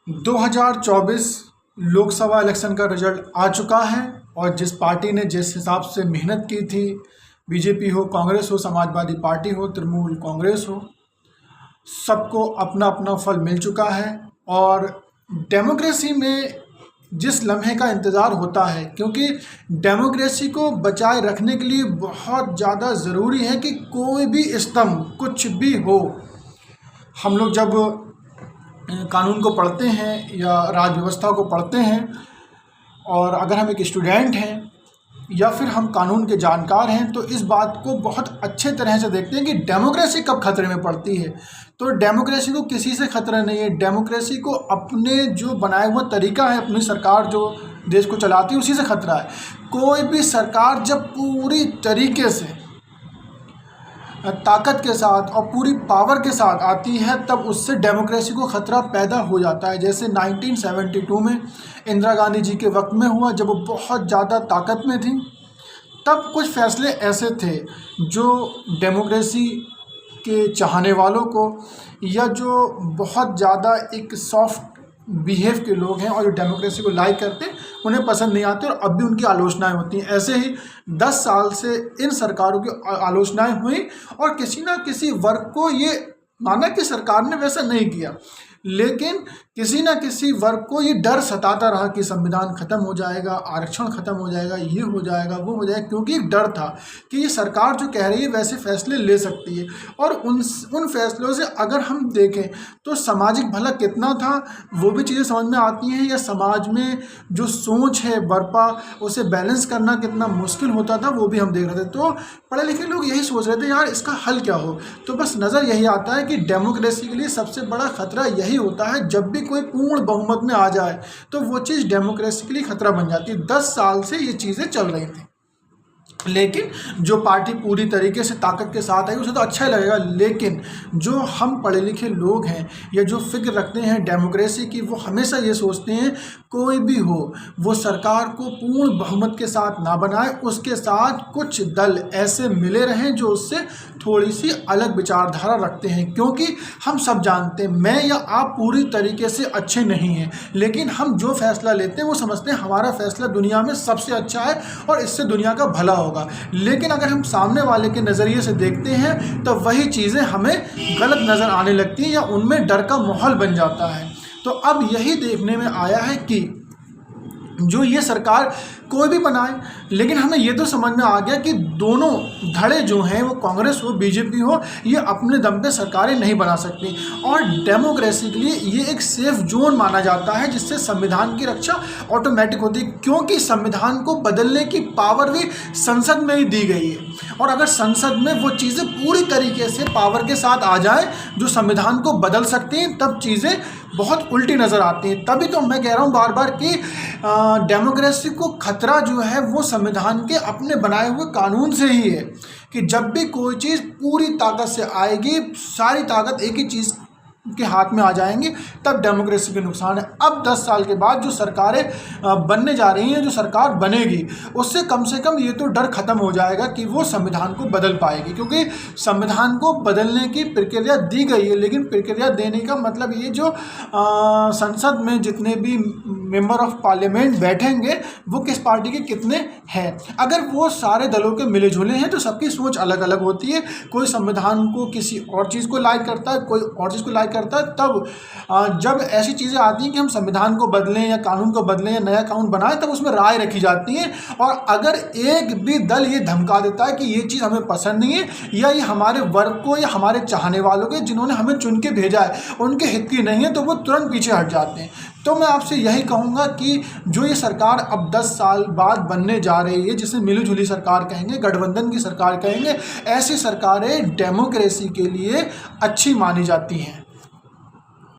2024 Lok Sabha election का result आ चुका है और जिस पार्टी ने जिस हिसाब से मेहनत की थी, बीजेपी हो, कांग्रेस हो, समाजवादी पार्टी हो, तृणमूल कांग्रेस हो, सबको अपना अपना फल मिल चुका है। और डेमोक्रेसी में जिस लम्हे का इंतज़ार होता है, क्योंकि डेमोक्रेसी को बचाए रखने के लिए बहुत ज़्यादा ज़रूरी है कि कोई भी स्तंभ कुछ भी हो। हम लोग जब कानून को पढ़ते हैं या राज व्यवस्था को पढ़ते हैं, और अगर हम एक स्टूडेंट हैं या फिर हम कानून के जानकार हैं, तो इस बात को बहुत अच्छे तरह से देखते हैं कि डेमोक्रेसी कब खतरे में पड़ती है। तो डेमोक्रेसी को किसी से खतरा नहीं है। डेमोक्रेसी को अपने जो बनाया हुआ तरीका है, अपनी सरकार जो देश को चलाती है, उसी से खतरा है। कोई भी सरकार जब पूरी तरीके से ताकत के साथ और पूरी पावर के साथ आती है, तब उससे डेमोक्रेसी को ख़तरा पैदा हो जाता है। जैसे 1972 में इंदिरा गांधी जी के वक्त में हुआ, जब वो बहुत ज़्यादा ताकत में थी, तब कुछ फैसले ऐसे थे जो डेमोक्रेसी के चाहने वालों को, या जो बहुत ज़्यादा एक सॉफ्ट बिहेव के लोग हैं और जो डेमोक्रेसी को लाइक करते हैं, उन्हें पसंद नहीं आते और अब भी उनकी आलोचनाएं होती हैं। ऐसे ही 10 साल से इन सरकारों की आलोचनाएं हुई और किसी ना किसी वर्ग को ये माना कि सरकार ने वैसा नहीं किया, लेकिन किसी ना किसी वर्ग को ये डर सताता रहा कि संविधान ख़त्म हो जाएगा, आरक्षण ख़त्म हो जाएगा, ये हो जाएगा, वो हो जाएगा, क्योंकि एक डर था कि ये सरकार जो कह रही है वैसे फैसले ले सकती है। और उन फैसलों से अगर हम देखें तो सामाजिक भला कितना था, वो भी चीज़ें समझ में आती हैं, या समाज में जो सोच है बरपा, उसे बैलेंस करना कितना मुश्किल होता था, वो भी हम देख रहे थे। तो पढ़े लिखे लोग यही सोच रहे थे, यार इसका हल क्या हो। तो बस नज़र यही आता है कि डेमोक्रेसी के लिए सबसे बड़ा खतरा यही होता है, जब भी कोई पूर्ण बहुमत में आ जाए तो वो चीज़ डेमोक्रेसी के लिए खतरा बन जाती है। 10 साल से ये चीज़ें चल रही थी, लेकिन जो पार्टी पूरी तरीके से ताकत के साथ आई उसे तो अच्छा ही लगेगा, लेकिन जो हम पढ़े लिखे लोग हैं या जो फिक्र रखते हैं डेमोक्रेसी की, वो हमेशा ये सोचते हैं कोई भी हो वो सरकार को पूर्ण बहुमत के साथ ना बनाए, उसके साथ कुछ दल ऐसे मिले रहें जो उससे थोड़ी सी अलग विचारधारा रखते हैं। क्योंकि हम सब जानते हैं, मैं या आप पूरी तरीके से अच्छे नहीं हैं, लेकिन हम जो फैसला लेते हैं वो समझते हैं हमारा फैसला दुनिया में सबसे अच्छा है और इससे दुनिया का भला होगा। लेकिन अगर हम सामने वाले के नज़रिए से देखते हैं तो वही चीज़ें हमें गलत नज़र आने लगती हैं या उनमें डर का माहौल बन जाता है। तो अब यही देखने में आया है कि जो ये सरकार कोई भी बनाए, लेकिन हमें ये तो समझ में आ गया कि दोनों धड़े जो हैं, वो कांग्रेस हो, बीजेपी हो, ये अपने दम पे सरकारें नहीं बना सकती। और डेमोक्रेसी के लिए ये एक सेफ जोन माना जाता है, जिससे संविधान की रक्षा ऑटोमेटिक होती है, क्योंकि संविधान को बदलने की पावर भी संसद में ही दी गई है। और अगर संसद में वो चीज़ें पूरी तरीके से पावर के साथ आ जाए जो संविधान को बदल सकती हैं, तब चीज़ें बहुत उल्टी नज़र आती हैं। तभी तो मैं कह रहा हूँ बार बार कि डेमोक्रेसी को खतरा जो है वो संविधान के अपने बनाए हुए कानून से ही है, कि जब भी कोई चीज़ पूरी ताकत से आएगी, सारी ताकत एक ही चीज़ के हाथ में आ जाएंगे, तब डेमोक्रेसी के नुकसान है। अब 10 साल के बाद जो सरकारें बनने जा रही हैं, जो सरकार बनेगी, उससे कम से कम ये तो डर खत्म हो जाएगा कि वो संविधान को बदल पाएगी, क्योंकि संविधान को बदलने की प्रक्रिया दी गई है, लेकिन प्रक्रिया देने का मतलब ये जो संसद में जितने भी मेंबर ऑफ पार्लियामेंट बैठेंगे वो किस पार्टी के कितने हैं। अगर वो सारे दलों के मिले जुले हैं तो सबकी सोच अलग अलग होती है। कोई संविधान को किसी और चीज़ को लाइक करता है, कोई और चीज़ को लाइक करता है। तब जब ऐसी चीज़ें आती हैं कि हम संविधान को बदलें या कानून को बदलें या नया कानून बनाएं, तब उसमें राय रखी जाती है। और अगर एक भी दल ये धमका देता है कि ये चीज़ हमें पसंद नहीं है, या ये हमारे वर्ग को या हमारे चाहने वालों के, जिन्होंने हमें चुन के भेजा है, उनके हित की नहीं है, तो वो तुरंत पीछे हट जाते हैं। तो मैं आपसे यही कहूँगा कि जो ये सरकार अब 10 साल बाद बनने जा रही है, जिसे मिली जुली सरकार कहेंगे, गठबंधन की सरकार कहेंगे, ऐसी सरकारें डेमोक्रेसी के लिए अच्छी मानी जाती हैं।